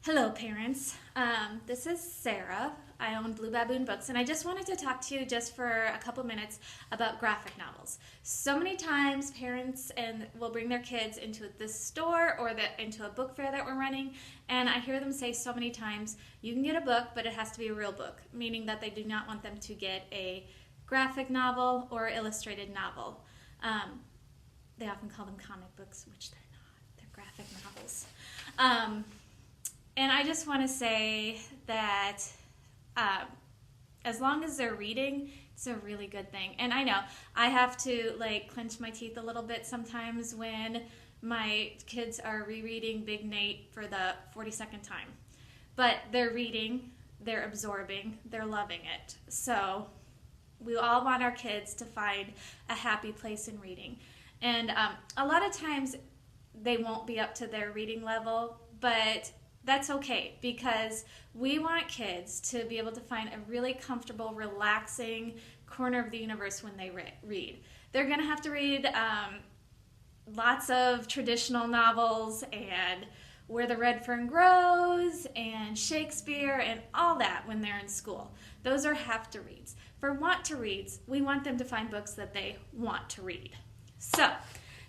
Hello, parents. This is Sarah. I own Blue Baboon Books, and I just wanted to talk to you just for a couple minutes about graphic novels. So many times, parents will bring their kids into this store or into a book fair that we're running, and I hear them say so many times, "You can get a book, but it has to be a real book," meaning that they do not want them to get a graphic novel or illustrated novel. They often call them comic books, which they're not. They're graphic novels. And I just want to say that as long as they're reading, it's a really good thing. And I know I have to clench my teeth a little bit sometimes when my kids are rereading Big Nate for the 42nd time. But they're reading, they're absorbing, they're loving it. So we all want our kids to find a happy place in reading. And a lot of times they won't be up to their reading level, but that's okay, because we want kids to be able to find a really comfortable, relaxing corner of the universe when they read. They're going to have to read lots of traditional novels and Where the Red Fern Grows and Shakespeare and all that when they're in school. Those are have-to-reads. For want-to-reads, we want them to find books that they want to read. So,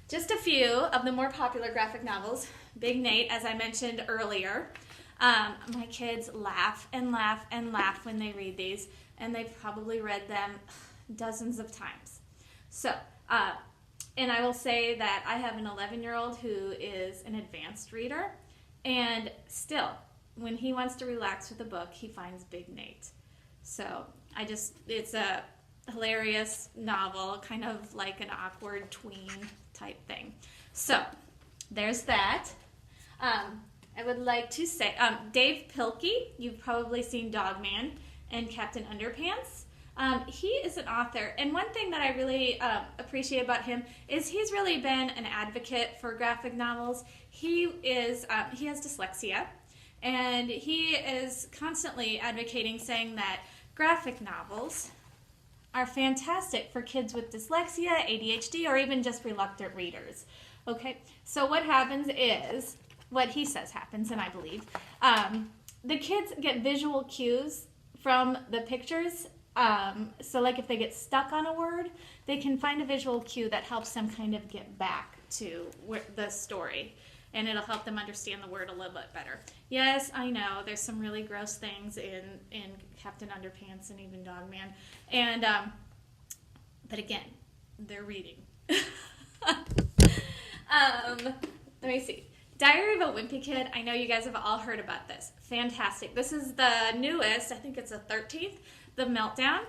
just a few of the more popular graphic novels. Big Nate, as I mentioned earlier. My kids laugh and laugh and laugh when they read these, and they've probably read them dozens of times. So, and I will say that I have an 11-year-old who is an advanced reader, and still, when he wants to relax with a book, he finds Big Nate. So, it's a hilarious novel, kind of like an awkward tween type thing. So, there's that. I would like to say, Dave Pilkey, you've probably seen Dogman and Captain Underpants. He is an author, and one thing that I really appreciate about him is he's really been an advocate for graphic novels. He has dyslexia, and he is constantly advocating, saying that graphic novels are fantastic for kids with dyslexia, ADHD, or even just reluctant readers. Okay, so what happens is, what he says happens, and I believe, the kids get visual cues from the pictures. So if they get stuck on a word, they can find a visual cue that helps them kind of get back to the story, and it'll help them understand the word a little bit better. Yes, I know, there's some really gross things in Captain Underpants and even Dogman, and but again, they're reading. Let me see. Diary of a Wimpy Kid. I know you guys have all heard about this. Fantastic. This is the newest, I think it's the 13th, The Meltdown.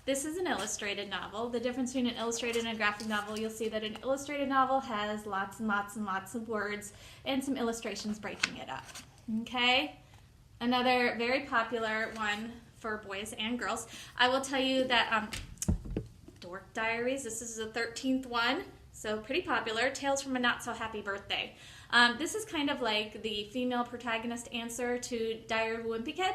This is an illustrated novel. The difference between an illustrated and a graphic novel, you'll see that an illustrated novel has lots and lots and lots of words and some illustrations breaking it up. Okay? Another very popular one for boys and girls. I will tell you that Dork Diaries, this is the 13th one, so pretty popular. Tales from a Not So Happy Birthday. This is kind of like the female protagonist answer to Diary of a Wimpy Kid.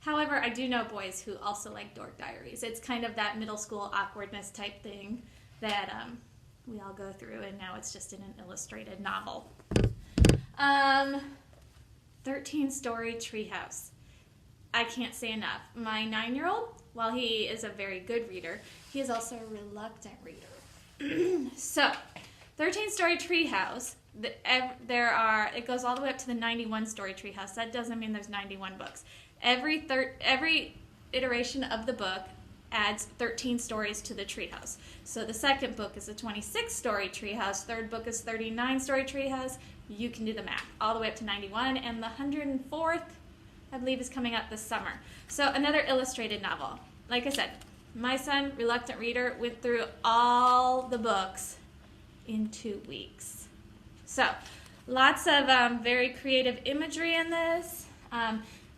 However, I do know boys who also like Dork Diaries. It's kind of that middle school awkwardness type thing that we all go through, and now it's just in an illustrated novel. 13-Story Treehouse. I can't say enough. My 9-year-old, while he is a very good reader, he is also a reluctant reader. So, 13-Story Treehouse, it goes all the way up to the 91-story treehouse. That doesn't mean there's 91 books. Every iteration of the book adds 13 stories to the treehouse. So the second book is a 26-story treehouse. Third book is 39-story treehouse. You can do the math. All the way up to 91. And the 104th, I believe, is coming out this summer. So another illustrated novel. Like I said, my son, reluctant reader, went through all the books in 2 weeks. So lots of very creative imagery in this.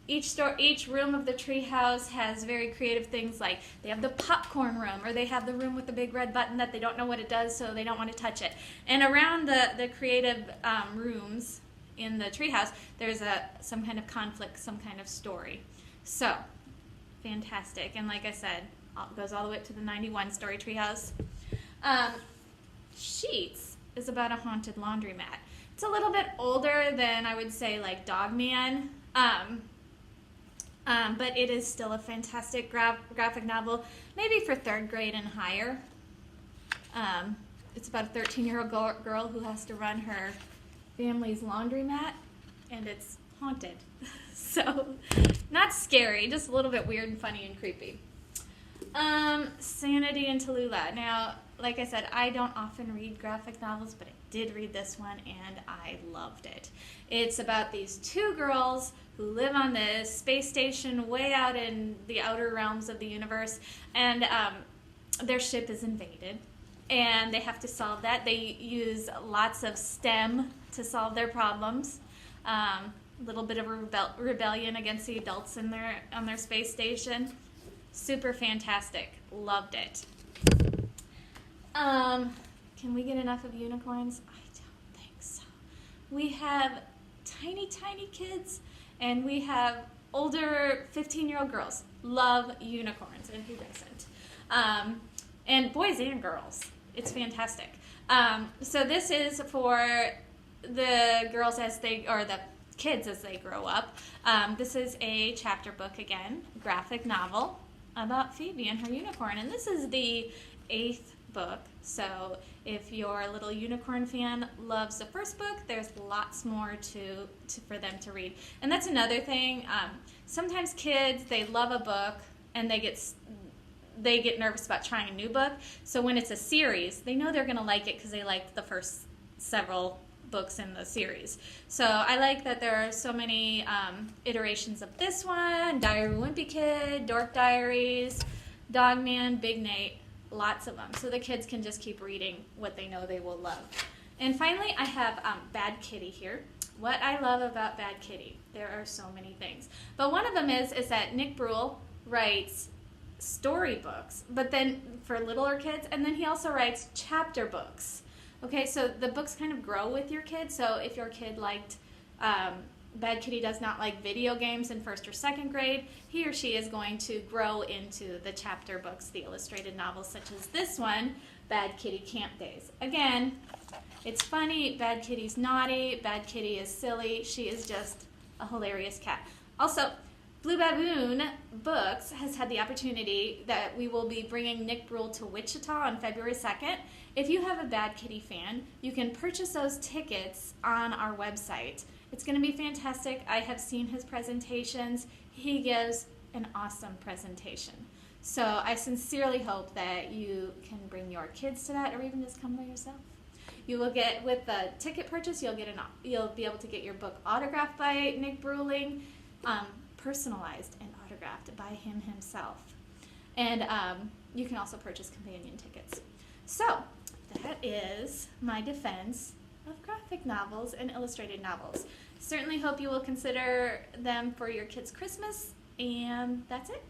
Each room of the treehouse has very creative things, like they have the popcorn room, or they have the room with the big red button that they don't know what it does, so they don't want to touch it. And around the creative rooms in the treehouse, there's some kind of conflict, some kind of story. So, fantastic. And like I said, it goes all the way up to the 91-story treehouse. Sheets is about a haunted laundromat. It's a little bit older than I would say like Dog Man. But it is still a fantastic graphic novel, maybe for 3rd grade and higher. It's about a 13-year-old girl who has to run her family's laundromat, and it's haunted. So, not scary, just a little bit weird and funny and creepy. Sanity in Tallulah. Now, like I said, I don't often read graphic novels, but I did read this one, and I loved it. It's about these 2 girls who live on this space station way out in the outer realms of the universe, and their ship is invaded, and they have to solve that. They use lots of STEM to solve their problems. A little bit of rebellion against the adults on their space station. Super fantastic. Loved it. Can we get enough of unicorns? I don't think so. We have tiny, tiny kids, and we have older 15-year-old girls. Love unicorns, and who doesn't? And boys and girls. It's fantastic. So this is for the girls the kids as they grow up. This is a chapter book again, graphic novel about Phoebe and her unicorn. And this is the 8th book. So if your little unicorn fan loves the first book, there's lots more for them to read. And that's another thing. Sometimes kids, they love a book and they get nervous about trying a new book. So when it's a series, they know they're going to like it because they liked the first several books in the series. So I like that there are so many iterations of this one, Diary of a Wimpy Kid, Dork Diaries, Dog Man, Big Nate, lots of them. So the kids can just keep reading what they know they will love. And finally, I have Bad Kitty here. What I love about Bad Kitty, there are so many things. But one of them is that Nick Bruhl writes storybooks, but then for littler kids, and then he also writes chapter books. Okay, so the books kind of grow with your kid. So if your kid liked, Bad Kitty does not like video games in 1st or 2nd grade, he or she is going to grow into the chapter books, the illustrated novels such as this one, Bad Kitty Camp Days. Again, it's funny, Bad Kitty's naughty, Bad Kitty is silly, she is just a hilarious cat. Also, Blue Baboon Books has had the opportunity that we will be bringing Nick Bruhl to Wichita on February 2nd. If you have a Bad Kitty fan, you can purchase those tickets on our website. It's going to be fantastic. I have seen his presentations. He gives an awesome presentation. So I sincerely hope that you can bring your kids to that, or even just come by yourself. You will get, with the ticket purchase, you'll be able to get your book autographed by Nick Bruhling, personalized and autographed by him himself. And you can also purchase companion tickets. So that is my defense of graphic novels and illustrated novels. Certainly hope you will consider them for your kids' Christmas, and that's it.